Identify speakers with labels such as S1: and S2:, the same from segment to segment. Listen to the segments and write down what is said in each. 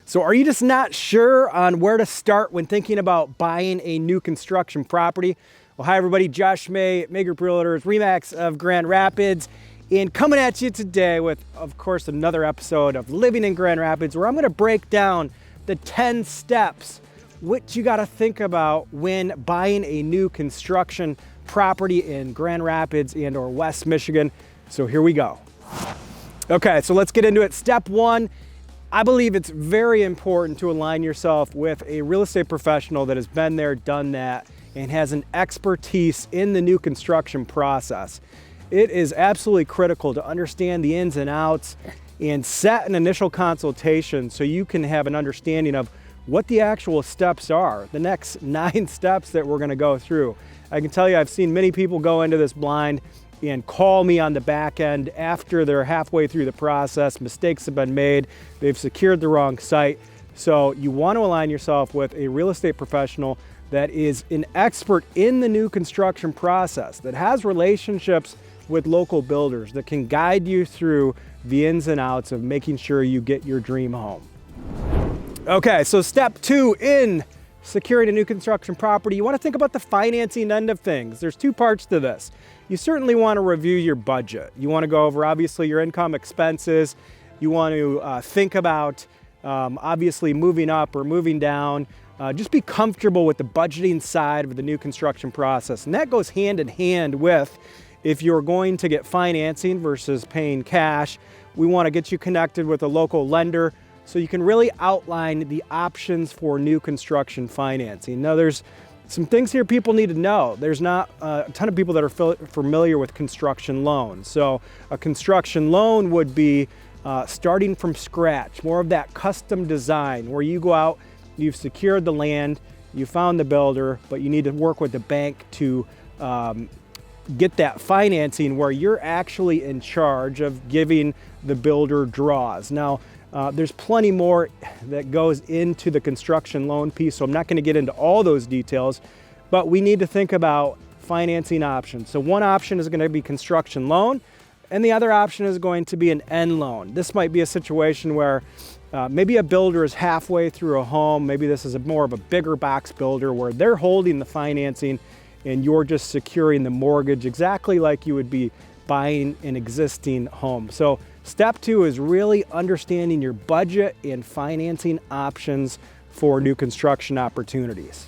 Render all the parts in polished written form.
S1: So are you just not sure on where to start when thinking about buying a new construction property? Well, hi everybody, Josh May Group Realtors, RE/MAX of Grand Rapids, and coming at you today with, of course, another episode of Living in Grand Rapids, where I'm gonna break down the 10 steps which you gotta think about when buying a new construction property in Grand Rapids and or West Michigan. So here we go. Okay, so let's get into it. Step one, I believe it's very important to align yourself with a real estate professional that has been there, done that, and has an expertise in the new construction process. It is absolutely critical to understand the ins and outs and set an initial consultation so you can have an understanding of what the actual steps are, the next 9 steps that we're gonna go through. I can tell you I've seen many people go into this blind and call me on the back end after they're halfway through the process. Mistakes have been made, they've secured the wrong site. So you want to align yourself with a real estate professional that is an expert in the new construction process, that has relationships with local builders, that can guide you through the ins and outs of making sure you get your dream home. Okay, so step 2 in securing a new construction property, you want to think about the financing end of things. There's 2 parts to this. You certainly want to review your budget. You want to go over, obviously, your income, expenses. You want to think about, obviously, moving up or moving down. Just be comfortable with the budgeting side of the new construction process. And that goes hand in hand with if you're going to get financing versus paying cash. We want to get you connected with a local lender so you can really outline the options for new construction financing. Now, there's some things here people need to know. There's not a ton of people that are familiar with construction loans. So a construction loan would be starting from scratch, more of that custom design where you go out, you've secured the land, you found the builder, but you need to work with the bank to get that financing where you're actually in charge of giving the builder draws. Now, there's plenty more that goes into the construction loan piece, so I'm not going to get into all those details, but we need to think about financing options. So one option is going to be construction loan, and the other option is going to be an end loan. This might be a situation where maybe a builder is halfway through a home. Maybe this is more of a bigger box builder where they're holding the financing and you're just securing the mortgage exactly like you would be buying an existing home. So step 2 is really understanding your budget and financing options for new construction opportunities.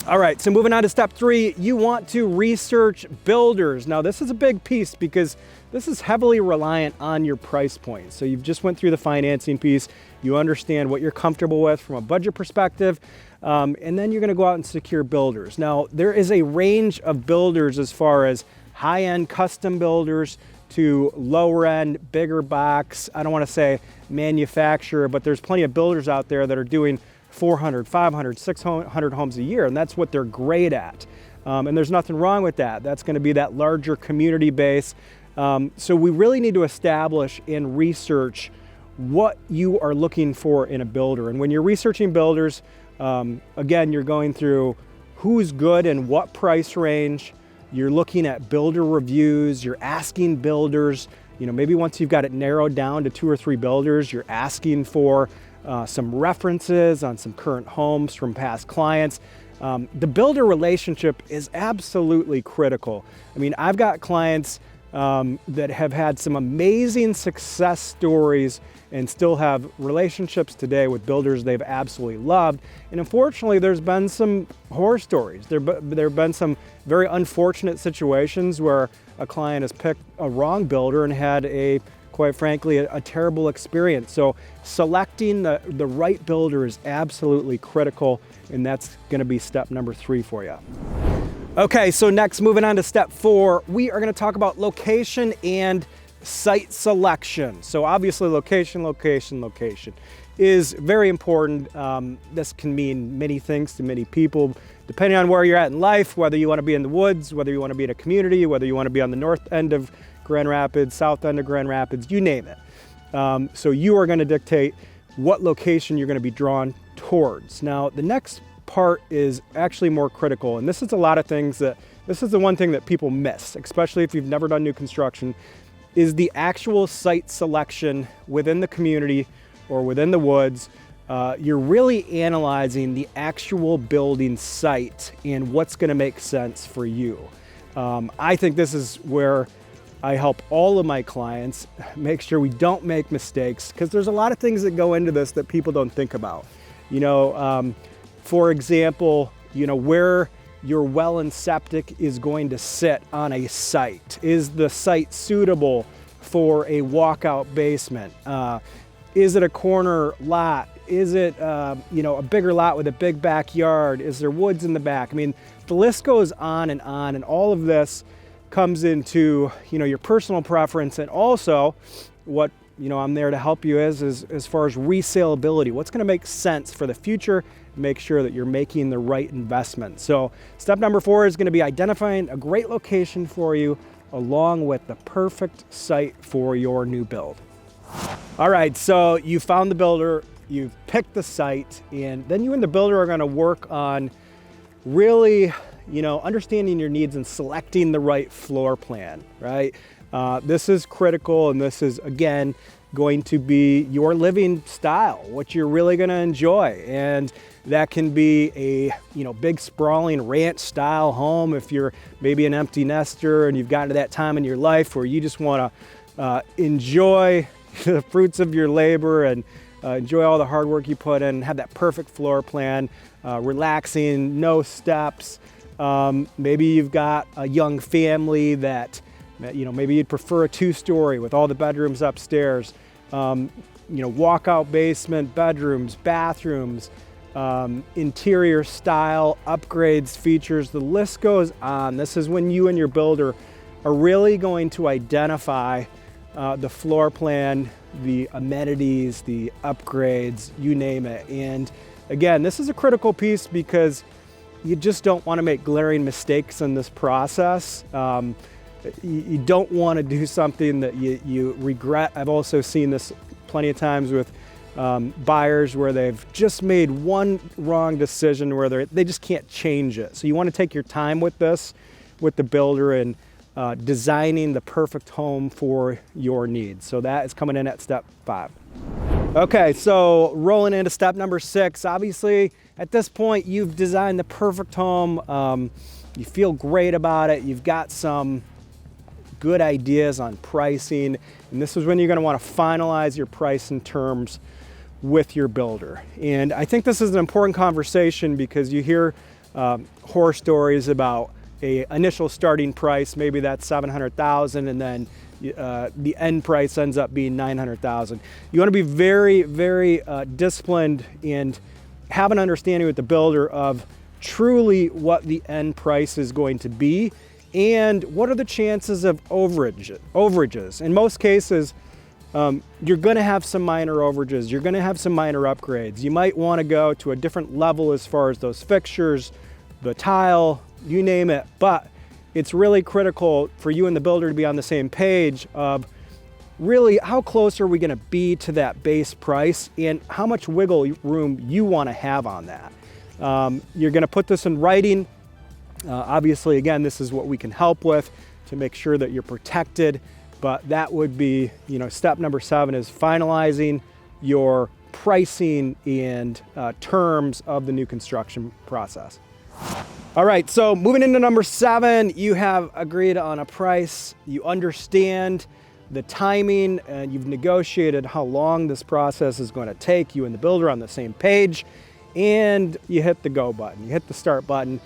S1: All right, so moving on to step 3, you want to research builders. Now, this is a big piece because this is heavily reliant on your price point. So you've just went through the financing piece, you understand what you're comfortable with from a budget perspective, and then you're gonna go out and secure builders. Now, there is a range of builders as far as high-end custom builders to lower-end, bigger box. I don't want to say manufacturer, but there's plenty of builders out there that are doing 400, 500, 600 homes a year, and that's what they're great at. And there's nothing wrong with that. That's going to be that larger community base. So we really need to establish and research what you are looking for in a builder. And when you're researching builders, again, you're going through who's good and what price range. You're looking at builder reviews, you're asking builders, maybe once you've got it narrowed down to 2 or 3 builders, you're asking for some references on some current homes from past clients. The builder relationship is absolutely critical. I mean, I've got clients that have had some amazing success stories and still have relationships today with builders they've absolutely loved. And unfortunately, there's been some horror stories. There have been some very unfortunate situations where a client has picked a wrong builder and had quite frankly, a terrible experience. So selecting the right builder is absolutely critical, and that's gonna be step number 3 for you. Okay, so next, moving on to step 4, we are gonna talk about location and site selection. So obviously location is very important. This can mean many things to many people, depending on where you're at in life, whether you wanna be in the woods, whether you wanna be in a community, whether you wanna be on the north end of Grand Rapids, south end of Grand Rapids, you name it. So you are gonna dictate what location you're gonna be drawn towards. Now, the next part is actually more critical, and this is the one thing that people miss, especially if you've never done new construction, is the actual site selection within the community or within the woods you're really analyzing the actual building site and what's going to make sense for you. I think this is where I help all of my clients make sure we don't make mistakes, because there's a lot of things that go into this that people don't think about. For example, where your well and septic is going to sit on a site. Is the site suitable for a walkout basement? Is it a corner lot? Is it a bigger lot with a big backyard? Is there woods in the back? I mean, the list goes on, and all of this comes into your personal preference, and also what I'm there to help you is as far as resaleability. What's going to make sense for the future? Make sure that you're making the right investment. So step number 4 is going to be identifying a great location for you, along with the perfect site for your new build. All right, so you found the builder, you've picked the site, and then you and the builder are going to work on really understanding your needs and selecting the right floor plan, right? This is critical, and this is, again, going to be your living style, what you're really going to enjoy. And that can be a big sprawling ranch style home if you're maybe an empty nester and you've gotten to that time in your life where you just want to enjoy the fruits of your labor and enjoy all the hard work you put in, have that perfect floor plan, relaxing, no steps. Maybe you've got a young family that maybe you'd prefer a 2-story with all the bedrooms upstairs, walkout basement, bedrooms, bathrooms, interior style, upgrades, features, the list goes on. This is when you and your builder are really going to identify the floor plan, the amenities, the upgrades, you name it. And again, this is a critical piece because you just don't want to make glaring mistakes in this process. You don't want to do something that you regret. I've also seen this plenty of times with buyers where they've just made one wrong decision where they just can't change it. So you want to take your time with this, with the builder, and designing the perfect home for your needs. So that is coming in at step 5. Okay, so rolling into step number 6. Obviously, at this point, you've designed the perfect home. You feel great about it. You've got some good ideas on pricing, and this is when you're going to want to finalize your price and terms with your builder. And I think this is an important conversation because you hear horror stories about a initial starting price, maybe that's $700,000, and then the end price ends up being $900,000. You want to be very, very disciplined and have an understanding with the builder of truly what the end price is going to be and what are the chances of overages. In most cases, you're going to have some minor overages. You're going to have some minor upgrades. You might want to go to a different level as far as those fixtures, the tile, you name it. But it's really critical for you and the builder to be on the same page of really how close are we going to be to that base price and how much wiggle room you want to have on that. You're going to put this in writing. Obviously, again, this is what we can help with to make sure that you're protected. But that would be, step number 7 is finalizing your pricing and terms of the new construction process. All right, so moving into number 7, you have agreed on a price, you understand the timing, and you've negotiated how long this process is going to take, you and the builder on the same page, and you hit the go button, you hit the start button.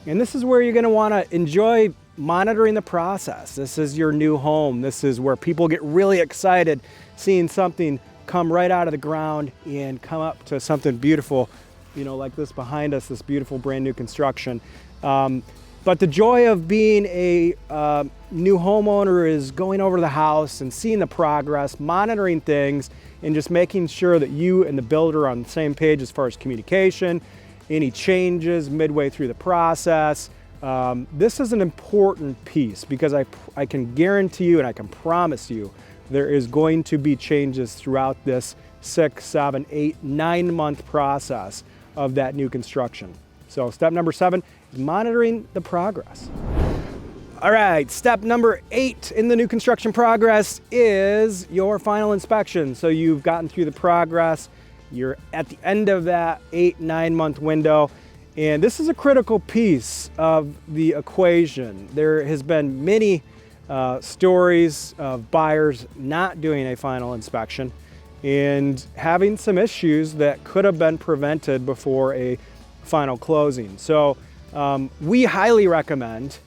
S1: And this is where you're going to want to enjoy monitoring the process. This is your new home. This is where people get really excited seeing something come right out of the ground and come up to something beautiful, like this behind us, this beautiful brand new construction. But the joy of being a new homeowner is going over to the house and seeing the progress, monitoring things, and just making sure that you and the builder are on the same page as far as communication, any changes midway through the process. This is an important piece because I can guarantee you and I can promise you there is going to be changes throughout this 6, 7, 8, 9-month process of that new construction. So step number 7 is monitoring the progress. All right, step number 8 in the new construction progress is your final inspection. So you've gotten through the progress You're at the end of that 8-9 month window. And this is a critical piece of the equation. There has been many stories of buyers not doing a final inspection and having some issues that could have been prevented before a final closing. So we highly recommend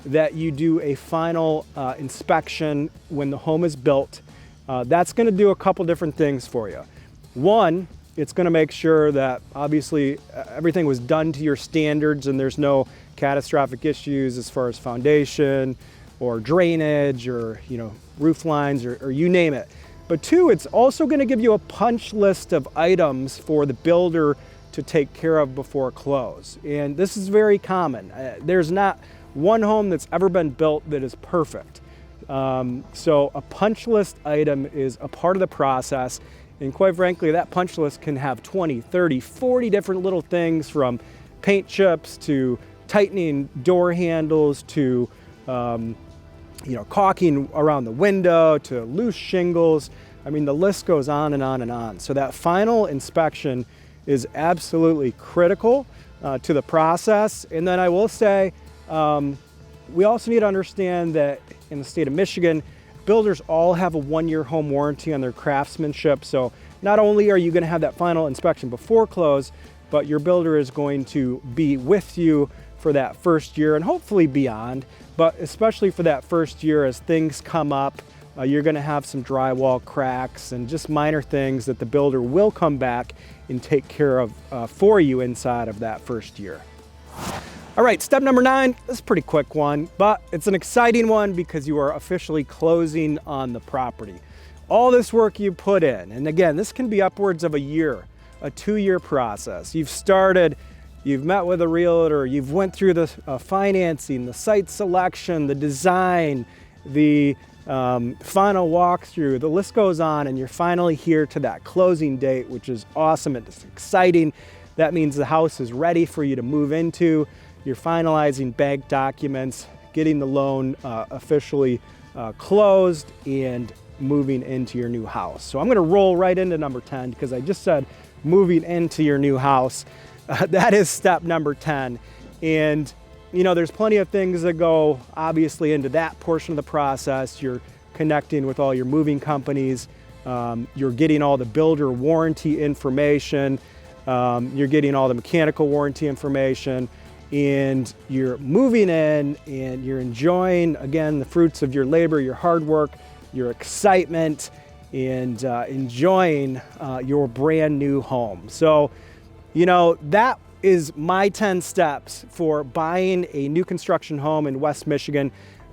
S1: that you do a final inspection when the home is built. That's going to do a couple different things for you. One, it's going to make sure that obviously everything was done to your standards and there's no catastrophic issues as far as foundation or drainage or roof lines or you name it. But two, it's also going to give you a punch list of items for the builder to take care of before close. And this is very common. There's not one home that's ever been built that is perfect. So a punch list item is a part of the process. And quite frankly, that punch list can have 20, 30, 40 different little things, from paint chips to tightening door handles to caulking around the window to loose shingles. I mean, the list goes on and on and on. So that final inspection is absolutely critical to the process. And then I will say, we also need to understand that in the state of Michigan, builders all have a 1-year home warranty on their craftsmanship. So not only are you going to have that final inspection before close, but your builder is going to be with you for that first year and hopefully beyond. But especially for that first year, as things come up, you're going to have some drywall cracks and just minor things that the builder will come back and take care of for you inside of that first year. All right, step number 9, this is a pretty quick one, but it's an exciting one because you are officially closing on the property. All this work you put in, and again, this can be upwards of a year, a 2-year process. You've met with a realtor, you've went through the financing, the site selection, the design, the final walkthrough, the list goes on, and you're finally here to that closing date, which is awesome. It's exciting. That means the house is ready for you to move into. You're finalizing bank documents, getting the loan officially closed, and moving into your new house. So I'm going to roll right into number 10 because I just said moving into your new house. That is step number 10. And there's plenty of things that go obviously into that portion of the process. You're connecting with all your moving companies. You're getting all the builder warranty information. You're getting all the mechanical warranty information. And you're moving in and you're enjoying, again, the fruits of your labor, your hard work, your excitement, and enjoying your brand new home. So, that is my 10 steps for buying a new construction home in West Michigan.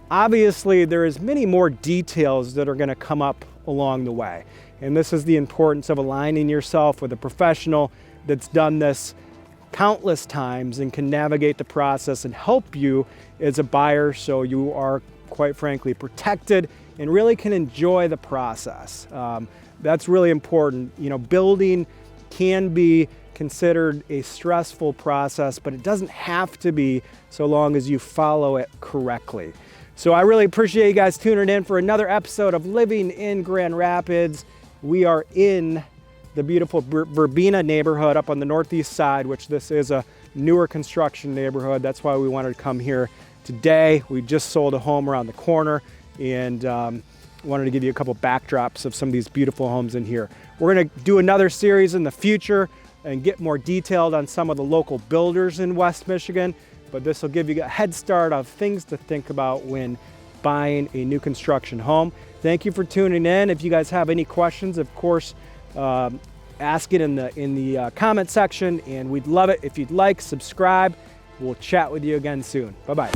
S1: Obviously, there is many more details that are going to come up along the way. And this is the importance of aligning yourself with a professional that's done this countless times and can navigate the process and help you as a buyer, so you are, quite frankly, protected and really can enjoy the process. That's really important. Building can be considered a stressful process, but it doesn't have to be, so long as you follow it correctly. So I really appreciate you guys tuning in for another episode of Living in Grand Rapids. We are in the beautiful Verbena neighborhood up on the northeast side, which this is a newer construction neighborhood. That's why we wanted to come here today. We just sold a home around the corner and wanted to give you a couple backdrops of some of these beautiful homes in here. We're going to do another series in the future and get more detailed on some of the local builders in West Michigan, but this will give you a head start of things to think about when buying a new construction home. Thank you for tuning in. If you guys have any questions, of course, ask it in the comment section, and we'd love it if you'd like, subscribe. We'll chat with you again soon. Bye-bye.